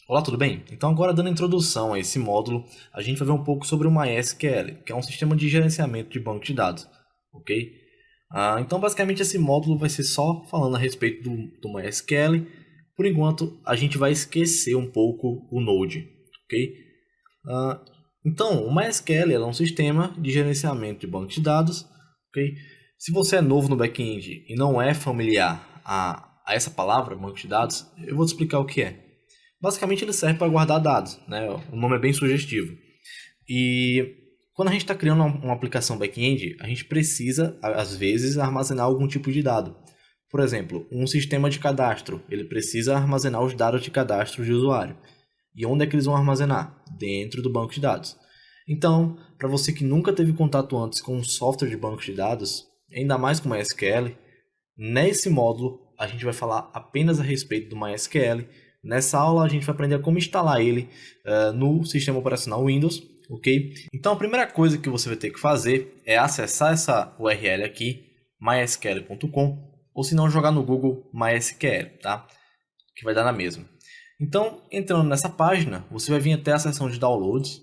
Olá, tudo bem? Então agora dando introdução a esse módulo, a gente vai ver um pouco sobre o MySQL, que é um sistema de gerenciamento de banco de dados, ok? Então basicamente esse módulo vai ser só falando a respeito do MySQL. Por enquanto a gente vai esquecer um pouco o Node, ok? Então o MySQL é um sistema de gerenciamento de banco de dados, ok? Se você é novo no back-end e não é familiar a essa palavra, banco de dados, eu vou te explicar o que é. Basicamente ele serve para guardar dados, né? O nome é bem sugestivo. E quando a gente está criando uma aplicação back-end, a gente precisa, às vezes, armazenar algum tipo de dado. Por exemplo, um sistema de cadastro, ele precisa armazenar os dados de cadastro de usuário. E onde é que eles vão armazenar? Dentro do banco de dados. Então, para você que nunca teve contato antes com um software de banco de dados, ainda mais com MySQL, nesse módulo a gente vai falar apenas a respeito do MySQL. Nessa aula a gente vai aprender como instalar ele no sistema operacional Windows, ok? Então a primeira coisa que você vai ter que fazer é acessar essa URL aqui, mysql.com, ou se não jogar no Google MySQL, tá? Que vai dar na mesma. Então, entrando nessa página, você vai vir até a seção de downloads.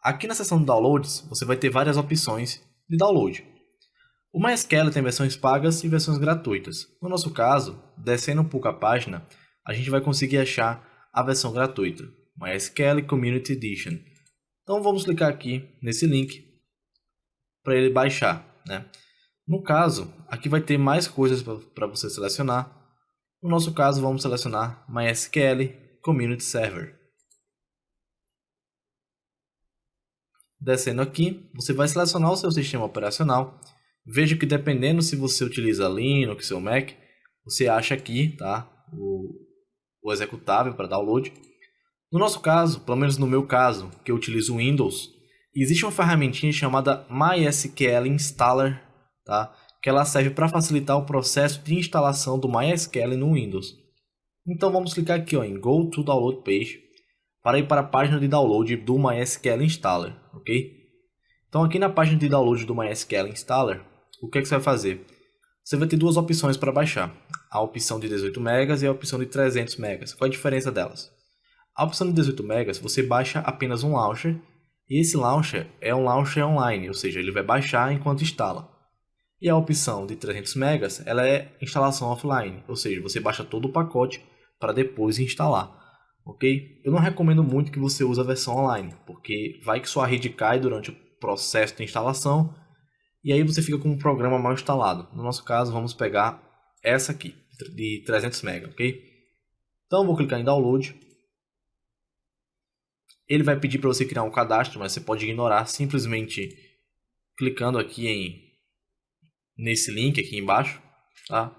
Aqui na seção de downloads, você vai ter várias opções de download. O MySQL tem versões pagas e versões gratuitas. No nosso caso, descendo um pouco a página, a gente vai conseguir achar a versão gratuita, MySQL Community Edition. Então vamos clicar aqui nesse link para ele baixar, né? No caso, aqui vai ter mais coisas para você selecionar. No nosso caso, vamos selecionar MySQL Community Server. Descendo aqui, você vai selecionar o seu sistema operacional. Veja que dependendo se você utiliza Linux ou Mac, você acha aqui, tá? O executável para download. No nosso caso, pelo menos no meu caso, que eu utilizo Windows, existe uma ferramentinha chamada MySQL Installer, tá? Que ela serve para facilitar o processo de instalação do MySQL no Windows. Então vamos clicar aqui em Go to Download Page para ir para a página de download do MySQL Installer, ok? Então aqui na página de download do MySQL Installer, o que é que você vai fazer? Você vai ter duas opções para baixar, a opção de 18 MB e a opção de 300 MB. Qual a diferença delas? A opção de 18 MB você baixa apenas um launcher, e esse launcher é um launcher online, ou seja, ele vai baixar enquanto instala. E a opção de 300 MB ela é instalação offline, ou seja, você baixa todo o pacote para depois instalar. Ok? Eu não recomendo muito que você use a versão online, porque vai que sua rede cai durante o processo de instalação, e aí você fica com um programa mal instalado. No nosso caso, vamos pegar essa aqui, de 300 MB, ok? Então, vou clicar em Download. Ele vai pedir para você criar um cadastro, mas você pode ignorar simplesmente clicando aqui nesse link aqui embaixo, tá?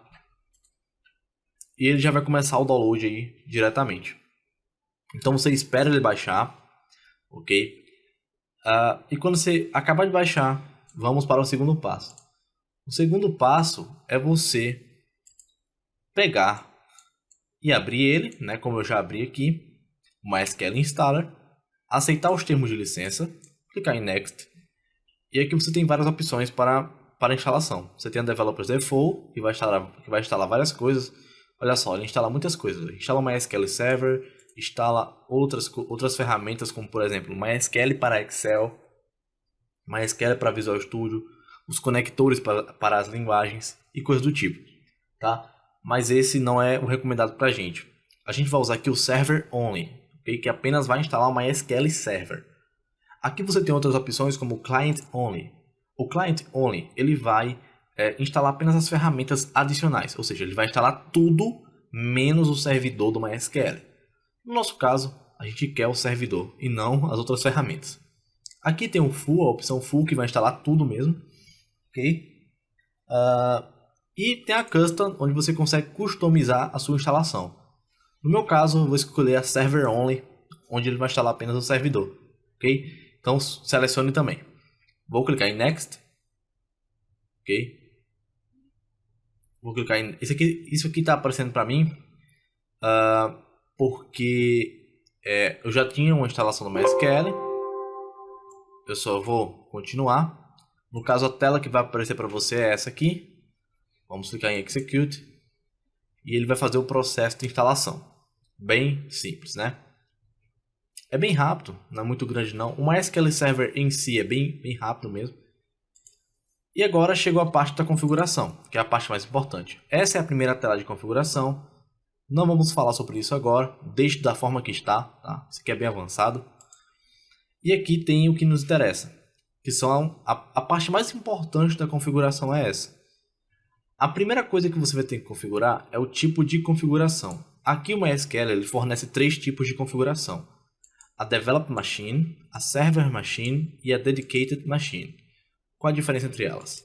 E ele já vai começar o download aí diretamente. Então, você espera ele baixar, ok? E quando você acabar de baixar, vamos para o segundo passo. O segundo passo é você pegar e abrir ele, né, como eu já abri aqui, o MySQL Installer, aceitar os termos de licença, clicar em Next, e aqui você tem várias opções para instalação. Você tem a Developers Default, que vai instalar várias coisas. Olha só, ele instala muitas coisas. Instala o MySQL Server, instala outras ferramentas, como por exemplo, MySQL para Excel, MySQL para Visual Studio, os conectores para as linguagens e coisas do tipo, tá? Mas esse não é o recomendado para a gente. A gente vai usar aqui o Server Only, okay? Que apenas vai instalar o MySQL Server. Aqui você tem outras opções como o Client Only. O Client Only ele vai instalar apenas as ferramentas adicionais, ou seja, ele vai instalar tudo menos o servidor do MySQL. No nosso caso, a gente quer o servidor e não as outras ferramentas. Aqui tem o Full, a opção Full, que vai instalar tudo mesmo, ok? E tem a Custom, onde você consegue customizar a sua instalação. No meu caso, eu vou escolher a Server Only, onde ele vai instalar apenas o servidor, ok? Então, selecione também. Vou clicar em Next, ok? Vou clicar em... Isso aqui está aparecendo para mim, porque eu já tinha uma instalação do MySQL. Eu só vou continuar. No caso, a tela que vai aparecer para você é essa aqui. Vamos clicar em Execute. E ele vai fazer o processo de instalação. Bem simples, né? É bem rápido, não é muito grande não. O MySQL Server em si é bem rápido mesmo. E agora chegou a parte da configuração, que é a parte mais importante. Essa é a primeira tela de configuração. Não vamos falar sobre isso agora, deixe da forma que está, tá? Isso aqui é bem avançado. E aqui tem o que nos interessa, que são a parte mais importante da configuração é essa. A primeira coisa que você vai ter que configurar é o tipo de configuração. Aqui o MySQL ele fornece 3 tipos de configuração. A Developed Machine, a Server Machine e a Dedicated Machine. Qual a diferença entre elas?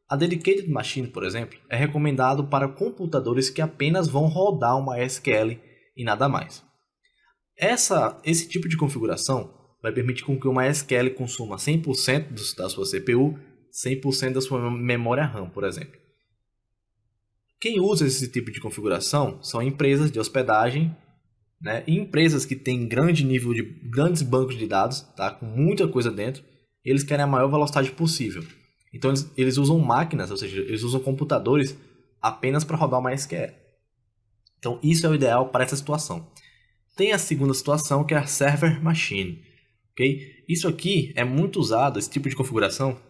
A Dedicated Machine, por exemplo, é recomendado para computadores que apenas vão rodar o MySQL e nada mais. Esse tipo de configuração vai permitir com que o MySQL consuma 100% da sua CPU, 100% da sua memória RAM, por exemplo. Quem usa esse tipo de configuração são empresas de hospedagem, né, e empresas que têm grandes bancos de dados, tá, com muita coisa dentro. Eles querem a maior velocidade possível. Então eles usam máquinas, ou seja, eles usam computadores apenas para rodar o MySQL. Então isso é o ideal para essa situação. Tem a segunda situação, que é a Server Machine. Okay? Isso aqui é muito usado, esse tipo de configuração,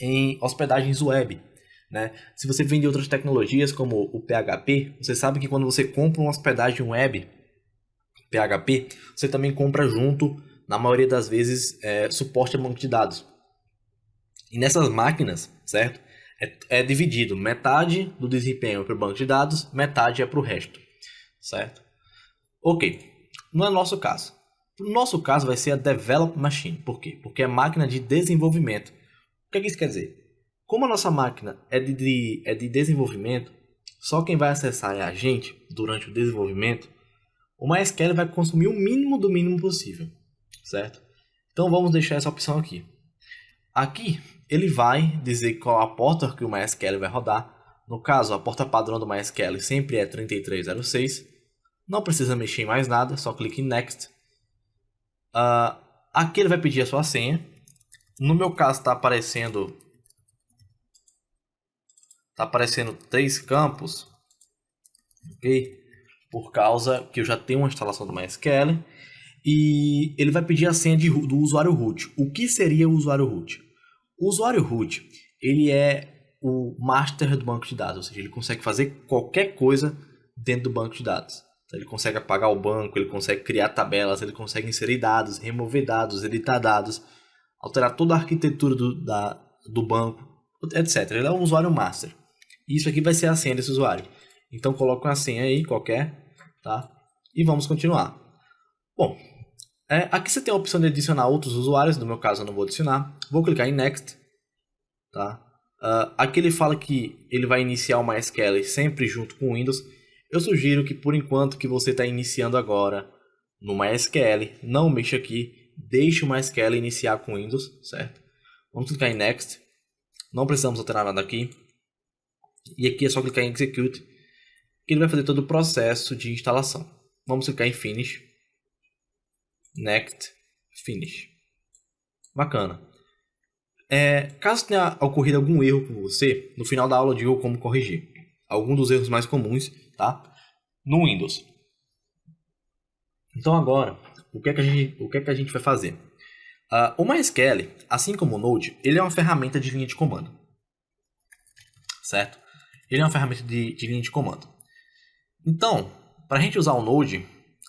em hospedagens web. Né? Se você vende outras tecnologias como o PHP, você sabe que quando você compra uma hospedagem web PHP, você também compra junto, na maioria das vezes, suporte a banco de dados. E nessas máquinas, certo? É dividido, metade do desempenho é para o banco de dados, metade é para o resto, certo? Ok, não é nosso caso. No nosso caso vai ser a Develop Machine. Por quê? Porque é máquina de desenvolvimento. O que isso quer dizer? Como a nossa máquina é de desenvolvimento, só quem vai acessar é a gente durante o desenvolvimento, o MySQL vai consumir o mínimo do mínimo possível, certo? Então vamos deixar essa opção aqui. Aqui ele vai dizer qual a porta que o MySQL vai rodar. No caso, a porta padrão do MySQL sempre é 3306. Não precisa mexer em mais nada, só clique em Next. Aqui ele vai pedir a sua senha. No meu caso está aparecendo 3 campos, ok? Por causa que eu já tenho uma instalação do MySQL. E ele vai pedir a senha do usuário root. O que seria o usuário root? O usuário root, ele é o master do banco de dados, ou seja, ele consegue fazer qualquer coisa dentro do banco de dados. Então, ele consegue apagar o banco, ele consegue criar tabelas, ele consegue inserir dados, remover dados, editar dados, alterar toda a arquitetura do banco, etc. Ele é o usuário master. E isso aqui vai ser a senha desse usuário. Então coloque uma senha aí, qualquer, tá? E vamos continuar. Bom, aqui você tem a opção de adicionar outros usuários, no meu caso eu não vou adicionar. Vou clicar em Next, tá? Aqui ele fala que ele vai iniciar o MySQL sempre junto com o Windows. Eu sugiro que por enquanto que você está iniciando agora no MySQL, não mexa aqui, deixe o MySQL iniciar com o Windows, certo? Vamos clicar em Next, não precisamos alterar nada aqui. E aqui é só clicar em Execute, que ele vai fazer todo o processo de instalação. Vamos clicar em Finish. Next, Finish. Bacana. Caso tenha ocorrido algum erro com você, no final da aula eu digo como corrigir. Alguns dos erros mais comuns, tá? No Windows. Então agora, o que é que a gente vai fazer? O MySQL, assim como o Node, ele é uma ferramenta de linha de comando. Certo? Ele é uma ferramenta de linha de comando. Então, para a gente usar o Node,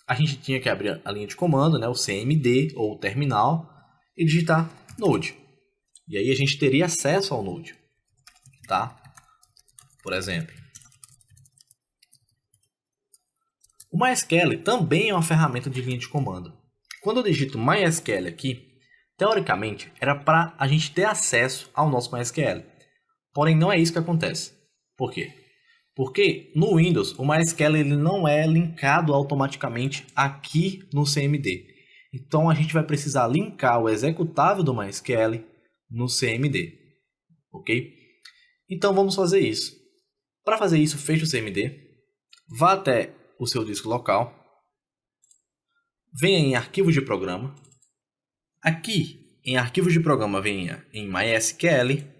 a gente tinha que abrir a linha de comando, né, o CMD ou o terminal, e digitar Node. E aí a gente teria acesso ao Node. Tá? Por exemplo. O MySQL também é uma ferramenta de linha de comando. Quando eu digito MySQL aqui, teoricamente era para a gente ter acesso ao nosso MySQL. Porém, não é isso que acontece. Por quê? Porque no Windows, o MySQL ele não é linkado automaticamente aqui no CMD. Então, a gente vai precisar linkar o executável do MySQL no CMD. Ok? Então, vamos fazer isso. Para fazer isso, feche o CMD. Vá até o seu disco local. Venha em Arquivos de Programa. Aqui, em Arquivos de Programa, venha em MySQL.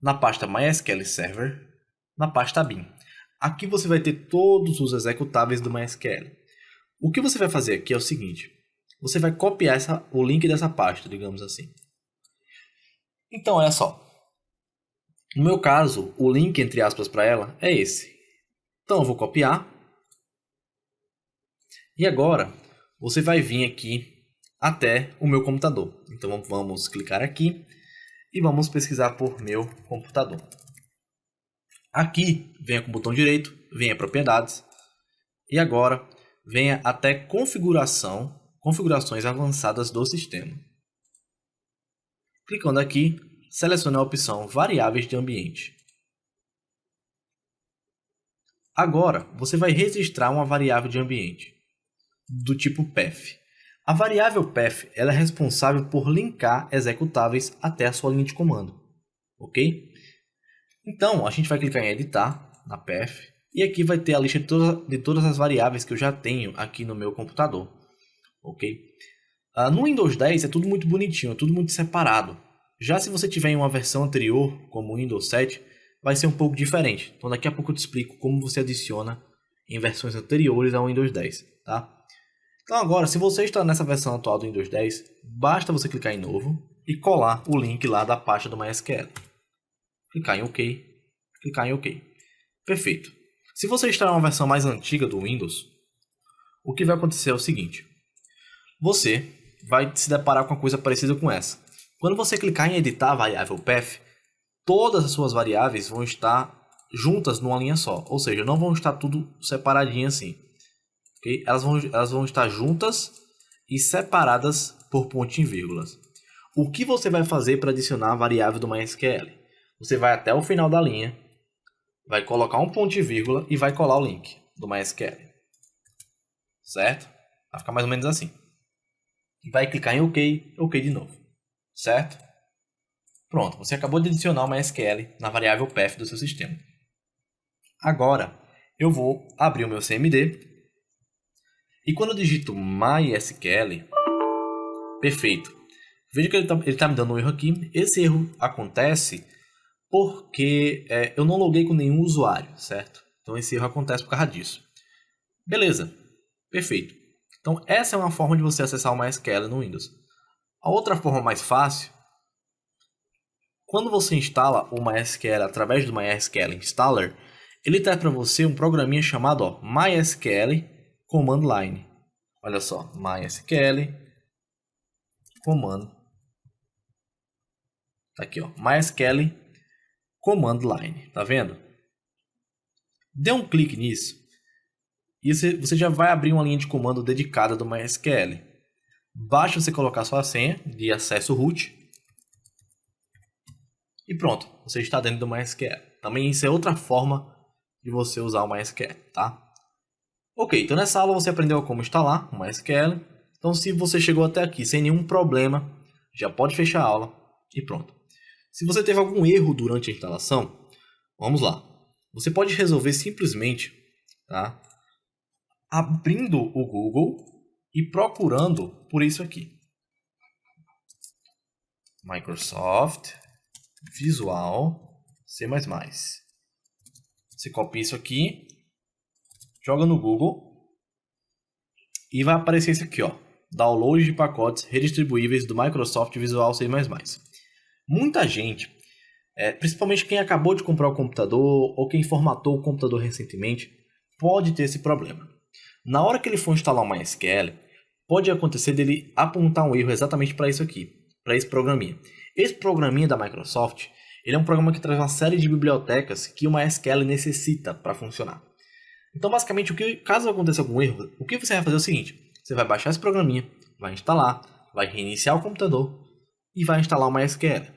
Na pasta MySQL Server, na pasta bin. Aqui você vai ter todos os executáveis do MySQL. O que você vai fazer aqui é o seguinte. Você vai copiar o link dessa pasta, digamos assim. Então, olha só. No meu caso, o link, entre aspas, para ela é esse. Então, eu vou copiar. E agora, você vai vir aqui até o meu computador. Então, vamos clicar aqui e vamos pesquisar por meu computador. Aqui, venha com o botão direito, venha propriedades. E agora, venha até configurações avançadas do sistema. Clicando aqui, selecione a opção variáveis de ambiente. Agora, você vai registrar uma variável de ambiente do tipo path. A variável path ela é responsável por linkar executáveis até a sua linha de comando. Ok? Então, a gente vai clicar em editar, na path, e aqui vai ter a lista de todas as variáveis que eu já tenho aqui no meu computador. Ok? No Windows 10 é tudo muito bonitinho, é tudo muito separado. Já se você tiver em uma versão anterior, como o Windows 7, vai ser um pouco diferente. Então daqui a pouco eu te explico como você adiciona em versões anteriores ao Windows 10. Tá? Então agora, se você está nessa versão atual do Windows 10, basta você clicar em novo e colar o link lá da pasta do MySQL. Clicar em OK, clicar em OK. Perfeito. Se você está em uma versão mais antiga do Windows, o que vai acontecer é o seguinte. Você vai se deparar com uma coisa parecida com essa. Quando você clicar em editar a variável path, todas as suas variáveis vão estar juntas numa linha só. Ou seja, não vão estar tudo separadinho assim. Okay? Elas vão estar juntas e separadas por pontinho e vírgulas. O que você vai fazer para adicionar a variável do MySQL? Você vai até o final da linha, vai colocar um ponto e vírgula e vai colar o link do MySQL. Certo? Vai ficar mais ou menos assim. E vai clicar em OK, OK de novo. Certo? Pronto, você acabou de adicionar o MySQL na variável path do seu sistema. Agora, eu vou abrir o meu CMD. E quando eu digito MySQL, perfeito. Veja que ele está me dando um erro aqui. Esse erro acontece porque eu não loguei com nenhum usuário, certo? Então esse erro acontece por causa disso. Beleza, perfeito. Então essa é uma forma de você acessar o MySQL no Windows. A outra forma mais fácil, quando você instala o MySQL através do MySQL Installer, ele traz para você um programinha chamado MySQL Command Line. Olha só, MySQL Command. Tá aqui, ó, MySQL Command Line, tá vendo? Dê um clique nisso e você já vai abrir uma linha de comando dedicada do MySQL. Basta você colocar sua senha de acesso root e pronto, você está dentro do MySQL. Também isso é outra forma de você usar o MySQL, tá? Ok, então nessa aula você aprendeu como instalar o MySQL. Então se você chegou até aqui sem nenhum problema, já pode fechar a aula e pronto. Se você teve algum erro durante a instalação, vamos lá. Você pode resolver simplesmente, tá? Abrindo o Google e procurando por isso aqui. Microsoft Visual C++. Você copia isso aqui, joga no Google e vai aparecer isso aqui, ó. Download de pacotes redistribuíveis do Microsoft Visual C++. Muita gente, principalmente quem acabou de comprar o computador ou quem formatou o computador recentemente, pode ter esse problema. Na hora que ele for instalar o MySQL, pode acontecer dele apontar um erro exatamente para isso aqui, para esse programinha. Esse programinha da Microsoft, ele é um programa que traz uma série de bibliotecas que o MySQL necessita para funcionar. Então, basicamente, caso aconteça algum erro, o que você vai fazer é o seguinte: você vai baixar esse programinha, vai instalar, vai reiniciar o computador e vai instalar o MySQL.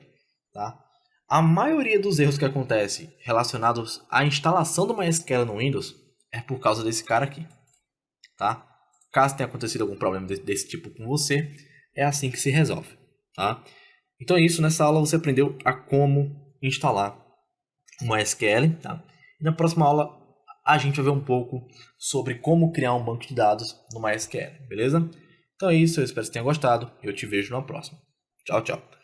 Tá? A maioria dos erros que acontecem relacionados à instalação do MySQL no Windows é por causa desse cara aqui. Tá? Caso tenha acontecido algum problema desse tipo com você, é assim que se resolve. Tá? Então é isso, nessa aula você aprendeu a como instalar o MySQL. Tá? E na próxima aula a gente vai ver um pouco sobre como criar um banco de dados no MySQL, beleza? Então é isso, eu espero que você tenha gostado e eu te vejo na próxima. Tchau, tchau.